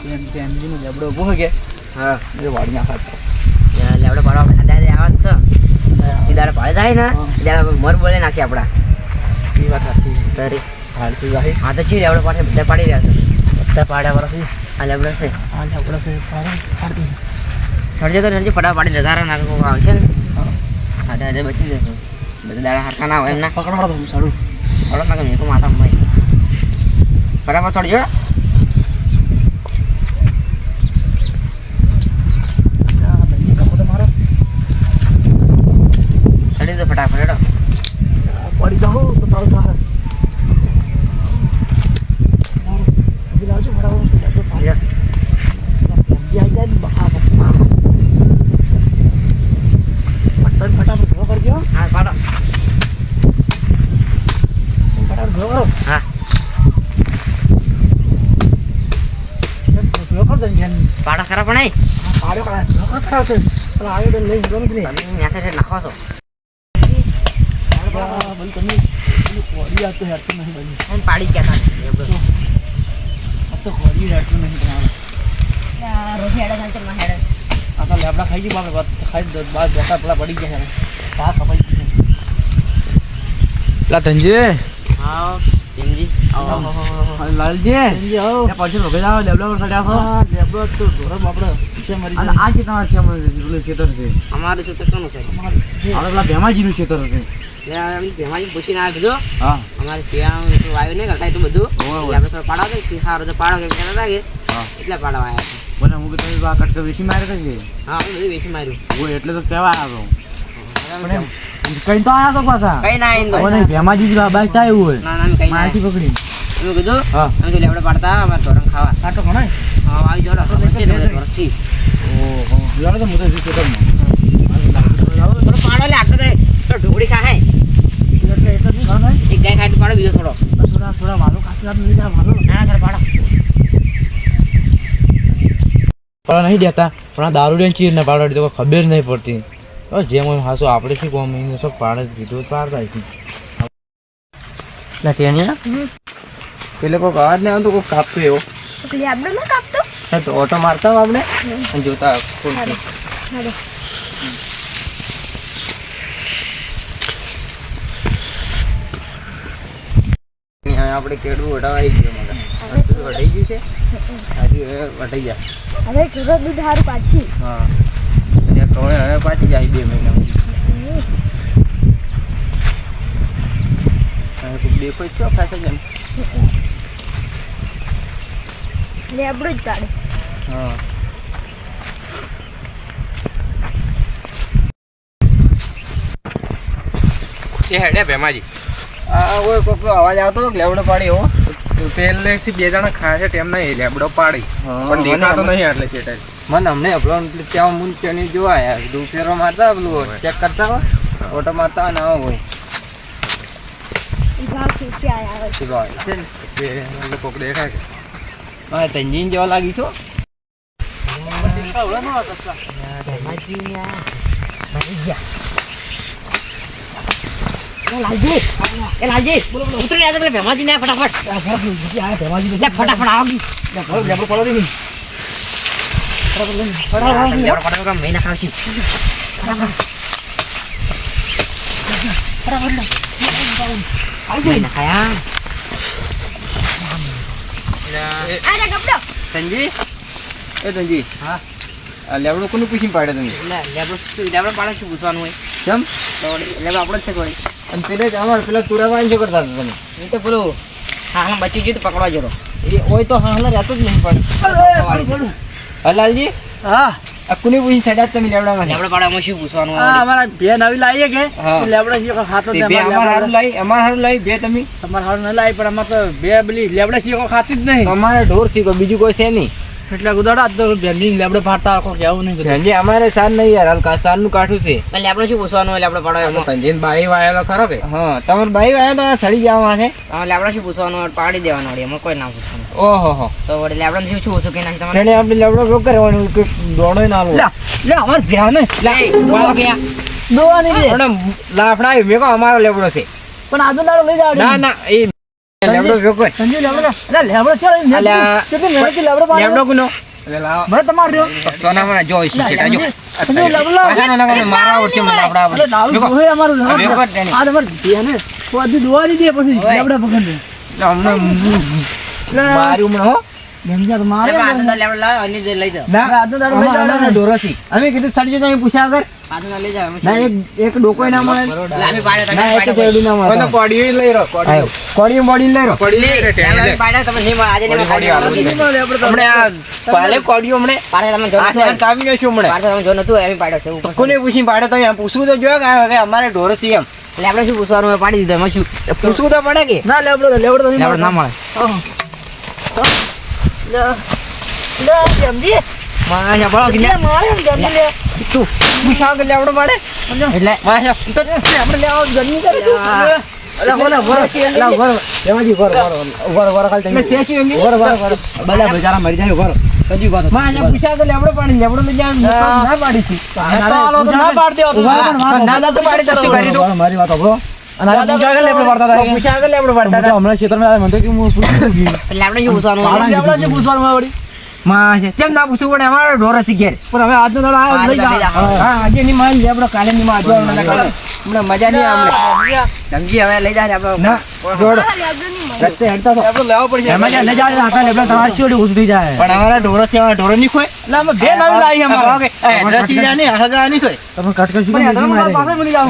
ટેમજીનો લેબડો ઊભો હોય કે હા એ વાળી નાખા લેવડો પાડો આપણે ખાધા આવા જ છે સીધા પાડે જાય ને ત્યારે મર બોલે નાખી આપણા એ વાત સાચી તારી હાલતું જાય હા તો ચી લેવડો પાડે બધા પાડી રહ્યા છે બધા પાડ્યા પરથી આ લેવડો છે આ લેબડો છે પાડી સળજે તો સળજે ફટાફટ પાડી જતા રહે નાખો કોક આવશે ને હા દાદા બચી જશો બધા દાડા હરખા ના હોય એમના પકડવા તો સારું અડો નાખે મેં તો માથા ભાઈ ફટાફટ ચડજો ચડી તો ફટાફટ હેડો પડી જાઓ તો તારું થાય અભી લાવજો ફટાફટ પાડી ટેમજી આવી જાય બખા બખા ફટાફટ ઘરો કરજો હા પાડો ફટાફટ ઘરો કરો હા ઘરો કર દે જન પાડો ખરા પણ પાડ્યો કરા ઘરો કર છે પણ આવ્યો તો લઈ ગયો ને તમે ન્યાસે નાખો છો બંધ કરી કોરી આ તો હેડતું નહીં બની એમ પાડી ગયા હતા આ તો કોરી હેડતું નહીં તમારે રોટી હેડે ચાલશે માં હેડે આ તો લેબડા ખાઈ ગઈ બાપરે વાત ખાઈ દો બાદ બેટા પેલા પડી ગયા છે પા કપાઈ ગઈ લા ધનજી હા ટેમજી આવો લાલજી ધનજી આવો એ પાછળ રોકે જાવ લેબડા પર ચડ્યા છો લેબડો તો ધોરો બાપડો છે મરી અને આ કે તમાર છે મરી ખેતર છે અમારે છે તો કોનું છે આ પેલા ભેમાજીનું ખેતર છે ભેમાજી પૂછીને આ કીધું હા અમારે ત્યાં વાયુ નહીં કરતા તો બધું આપણે તો પાડો કે સારો તો પાડો કે કહેતા લાગે એટલે પાડવા આવ્યા છે મને હું તમે આ કટકે વેચી મારે છે હા બધું વેચી માર્યું ઓ એટલે તો કહેવા આવ્યો પણ કઈ તો આયા તો પાછા કઈ ના આઈન તો મને ભેમાજી બાબા થાય હોય ના ના કઈ ના મારથી પકડી મેં કીધું હા અમે તો લેવડે પાડતા અમારે ધોરણ ખાવા કાટો ઘણા હા આવી જોડો વર્ષથી ઓહો યાર તો મોટો ખેતર માં પાડો લે આટલો તો ઢોકળી ખાય એટલે એટલે નહીં ખાવ નહીં એક ગાય ખાય તો પાડો બીજો થોડો થોડા વાલો કાચી આપ લઈ જા વાલો ના ના પાડો પણ નહીં દેતા પણ આ દારૂ ને ચીર ને પાડો તો ખબર નહીં પડતી જેમ એમ હાસો આપણે શું કોમ એને સબ પાડે કીધું પાડતા છે ના ટેણિયા પેલે કોઈક અવાજ નહીં આવતો કોઈ કાપતો એવો આપણે ના કાપતો તો ઓટો મારતા હો આપણે અને જોતા આપણે કેડું વટાવાઈ ગયું વટાઈ ગયું છે આજે વટાઈ ગયા હવે ઘરો દૂધ હારું પાછી હા અને કવળે હવે પાછી જાય 2 મહિના હવે દેખો છો ખાશે જેમ લેબડો જ કાઢે હા એ હેડે ભેમાજી આ ઓય કોક અવાજ આવતો લેબડો પાડી હો પેલે થી 2 જણા ખાય છે તેમ નહીં લેબડો પાડી પણ દેખાતો નહીં એટલે છે મને અમને અપલોન ત્યાં મુન ચેની જોવા યાર દો ફેરો મારતા પેલું ચેક કરતા હોય ઓટો મારતા ના હોય ભાવ ખેંચી આયા છે ને એટલે કોક દેખાય કે હા તંજીન જેવા લાગી છો લાલજી ઉતરી રહ્યા એટલે ભેમાજી ને ફટાફટ ફટાફટ આવગી ફટાફટ મહિના ખાવશી સંજી એ સંજી હા લેબડો કોનું પૂછીને પાડે તમે લેબડો પાડે શું પૂછવાનું હોય કેમ લેબડો આપણો જ છે કોઈ અને પેલે જ અમારે પેલા તુરાવાન શું કરતા હતા તમે એ તો પેલું હા બચી ગયું તો પકડવા જતો એ હોય તો હા રહેતો જ નહીં પણ હલાલજી હા આ કોની પૂછી સડા તમે લેબડામાં લેબડો પાડે અમે શું પૂછવાનું હા અમારા બે નવી લાવીએ કે લેબડા છે ખાતો બે અમાર હારું લાવી બે તમે તમાર હારું ન લાવી પણ અમાર તો બે બલી લેબડા છે ખાતી જ નહીં અમારે ઢોર છે બીજું કોઈ છે નહીં એટલે ગુદાડા તો ભેંડી લેબડે ફાડતા કોઈ કેવું નહીં ભેંડી અમારે સાર નહીં યાર હલકા સાર નું કાઠું છે લેબડો શું પૂછવાનું હોય લેબડો પાડો એમાં સંજીન બાઈ વાયેલો ખરો કે હા તમાર બાઈ વાયો તો સડી જવા છે લેબડો શું પૂછવાનું હોય પાડી દેવાનું હોય એમાં કોઈ ના પૂછવાનું ઓહો તો વળી લેબડો શું શું ઓછું કે નાખી તમારે એને આપણે લેબડો રો કરવાનું કે દોડો ના લો લે અમાર ભ્યા ને લે પાડો ગયા દોવાની રે લાફડા મેકો અમારો લેબડો છે પણ આજુ દાડો લઈ જાવ ના ના એ લેબડો ભેગો કર. સંજુ લેબડો અલા લેબડો છે અલા, કેટલી મહેનતથી લેબડો પાડ્યો. લેબડો કોનો? એટલે લાવો. મને તમાર રહ્યો સોનામાં જો છે શેઠા જો. સંજુ લેબડો પાછાનો લગાડો, મારા ઓળખે મને લેબડા આવડે. અરે દારૂ ભેગો. જોહે અમારું આ ભેગો કર તેની. આ તમાર બેને કોદી દુવા દીધી પછી ઓય. લેબડા પકડ દે એટલે હમણાં માર્યું હમણાં હો. ગમજા તો મારે આ તો લેવડ લાવ અને જે લઈ જાવ ના, આજનો દાડો લઈ અમારા જાવ. ઢોરોથી. અમે કીધું થડી જજો, અહીં પૂછ્યા વગર. આજનો લઈ જાવ ના, એક ડોકોય ના મળે. લામી પાડ્યો તમે ના, એક પાડ્યો શેરડી ના મળે. આયો. કોળીયું બોડીને લઈ રહ્યો. લામી પાડ્યો તમે નહીં મળે આજે નહીં મળે હમણે આ પાલે કોળીયું હમણે પાડે તમે જો આ ત્યાં કાપી નાખ્યું હમણે. પાડે તમે જો નતું એમ પાડ્યો છે ઉપર કોને પૂછીને પાડે તો એમ પૂછવું તો જોઈએ કે અમારે ઢોર છે એમ એટલે આપણે શું પૂછવાનું હોય પાડી દીધું એમાં શું પૂછવું તો પડે કે ના લેબડો તો લેવડ ના મળે લે ગમજી માયા બળો કે લે મારે ગમજી લે તું પૂછા કે લેવડો પાડે એટલે માયા તો આપણે લે આવ ગરમી કરે તું અલા બોલા બોલ અલા બોલ એમાંથી બોલ બોલ ખાલી તમે ચેચી એંગી બોલ બલા બેચારા મરી જાય બોલ કજી વાત માયા પૂછા કે લેવડો પાડે લેવડો લઈ જાય ના પાડી છે ના પાડ દેવો તો ના ના તો પાડી જતી કરી દો મારી વાત સાંભળો અને આ પૂછા કે લેબડો પાડતા હતા પૂછા કે લેવડો પાડતા હતા હમણાં ક્ષેત્રમાં મને તો કે હું પૂછું ગઈ એટલે આપણે શું પૂછવાનું હોય લેબડો જે પૂછવાનું હોય વળી માયા કેમ ના પૂછવું પડે અમારે ઢોર છે ઘેર પણ હવે આજનો દાડો આયો લઈ જા હા આજે ની માન લેવડો કાલે ની માં જો મને કાલે હમણાં મજા નહીં આવે ધમકી હવે લઈ જાય આપણે ના જોડો આ લેબડો નહીં મળે. રસ્તે હેડતા તો લેબડો લેવો પડશે એમાં જ્યાં લઈ જાય આખા લેબડા તમારે છોડી ઉસી થઈ જાય પણ અમારા ઢોરો છે અમારા ઢોરો ની ખોય એટલે અમે બે નવી લાવી અમારે રસી જાને હગા ની ખોય તમે કટ કરશું પણ કે મારા પાસે મળી જાવ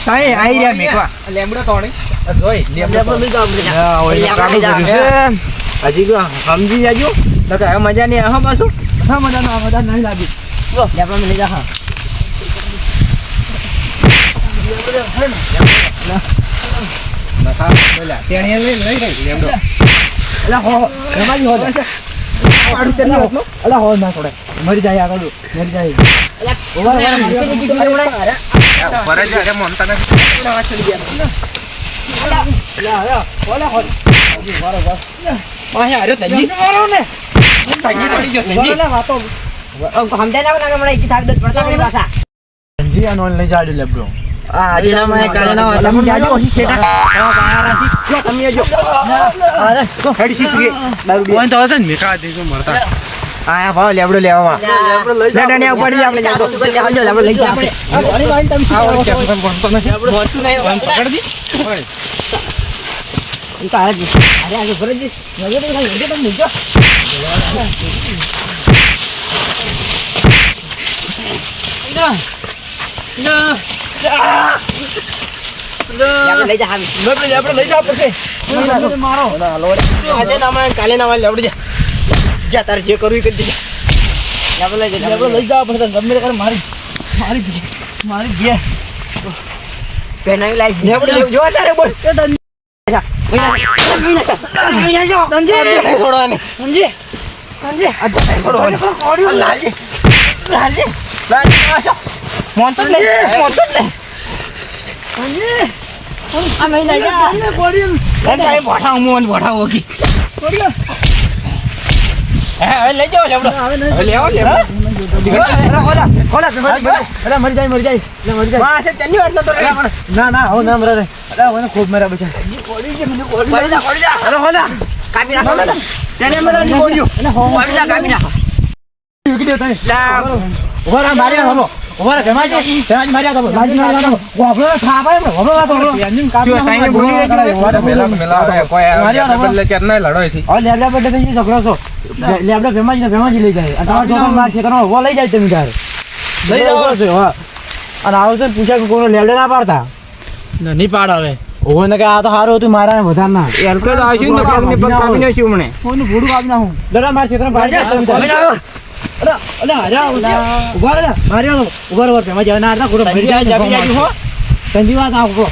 સાઈ આઈ રહ્યા મેકવા લેબડો કોણી જોઈ લેબડો લઈ જાવ લઈ જાવ હજી તો સમજી જાજો તો કે હવે મજા નહીં આવે પાછું હા મજા નહીં લાગી લેબડો લઈ જાવ એટલે હો એમાં હો અલા હો ના થોડે મરી જાય આગળ મરી જાય માયા આર્યો તજી તજી પડી ગયો તજી સમજાય ના મને એક થાક દત પડતા નહીં પાછા જી આ નોન લઈ જાય લેબડો આજે ના માય કાલે ના હોય તમે જાજો છેટા બહાર આસી જો તમે જો અરે હેડ સીધી દારૂ બે તો હશે ને મેકા દેજો મરતા આયા ભાવ લેબડો લેવામાં લેબડો લઈ લે ડણિયા ઉપાડી આપણે જાતો લેબડો લઈ જાવ આપણે આવો કે પણ તો નથી મોટું નહીં પકડ દી ઈ તો અરે આજે ભરજી નજર તો ખાલી તો મૂકો લેબડો લઈ જા લેબડો લઈ જાવ પછી મારો આજે ના માય કાલે ના માય લેબડો જા જા તારે જે કરવું એ કરી દેજે લેબડો લઈ જા લેબડો લઈ જાવ પછી ગમે તે કરે મારી મારી ગે પેનાઈ લાઈ લેબડો જો તારે બોલ છોડવાની સમજી છોડવાની લાલજી લાલજી લાલજી આશો મોંતો લે આ મહી લઈ જા તારે બોઠા હું બોઠા ઓકી હે લઈ જાઓ લેબડો હવે લેવો લેબડો અરે મરી જાય મરી જાય વાહ છે ચલ્લી વાત તો ના હો ના મરે અરે મને ખૂબ મેરા બચા પડી જા અરે હોલા કાપી નાખો તેને મને ની બોલ્યો અને હો પડી જા કાપી નાખો વિકડ્યો તને લા ઓરા માર્યા હલો ઓરા ગમાજી તેજ માર્યા તો લાજી માર્યા તો વાપરો થાપા એમ વાપરો તો એન્જિન કાપી જો તાઈને બોલી લેબડા પડે થઈ છોકરો છો લેબડા ભેમાજી લઈ જાય અને તમારો જોતો માર છે કરો વો લઈ જાય તમે ઘર લઈ જાવ છો હા અને આવશે પૂછા કે કોનો લેબડા ના પાડતા નહીં પાડ હવે ઓવો ને કે આ તો સારું હતું મારા વધાર ના એલકો તો આવશું ને પગ ને પગ કાપી નાખ્યું મને કોનું ભૂડું કાપી નાખું લડા માર ક્ષેત્ર ભાઈ અલે આજા ઉભા રે માર્યો ઉભા રે ભેમાજી હવે ના આરતા કોરો મરી જાય જાબી જાજુ હો સંજી વાત આપો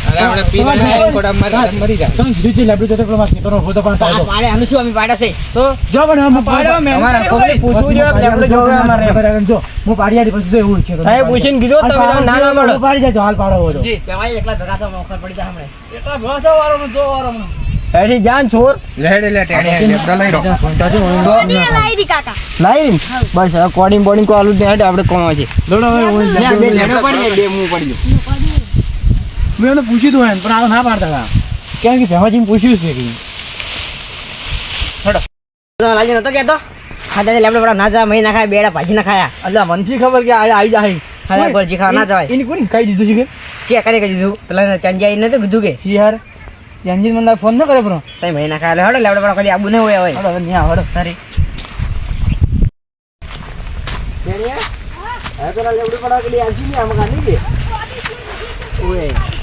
તમે કીધું છે લેબડું જતો પેલો માર ક્ષેત્રનો હોતો પણ થાય પાડે અમે શું અમે પાડે છે તો જો પણ હું પાડ્યો મે અમારા કોકને પૂછવું જોઈએ લેબડો જોવે અમારે જો હું પાડી આડી પછી તો એવું છે સાહેબ પૂછીને કીધું તમે ના ના મળો પાડી જાય હાલ પાડો હોય તો જી પેવાઈ એકલા ભેગા થવા મોખર પડી જા હમણે એટલા ભાષા વાળો જો વાળો એડી જાન છોર કોડી લાવી દી કાકા. લાઈન બસ હવે કોડિંગ બોડિંગ કો આલુ દે આપણે કોણ છે દોડો હવે ત્યાં બે લેબડો પડી જાય બે મું પડી ગયો મેં એને પૂછ્યું તું એને પણ આ ના પાડતા હતા કેમ કે ભેમાજીને પૂછ્યું છે કે લાલજી નતો કહેતો ખાધા લેબડો બડા ના જવા મહી ના ખાય બેડા ભાજી ના ખાયા એટલે મને શી ખબર કે આવી જાય ખાધા પર જી ખાવા ના જવાય એની કોને ખાઈ દીધું છે કે શિયા કરે કહી દીધું પેલા ચંજાઈ નતું કીધું કે યાર એન્જિન મને ફોન ન કરે પણ તઈ મહી ના ખાય હડો લેબડો બડા કદી આબુ ન હોય હવે હડો ન્યા હડો સારી હવે પેલા લેવડું પડા કે આજી ને આમ કાઢી દે ઓય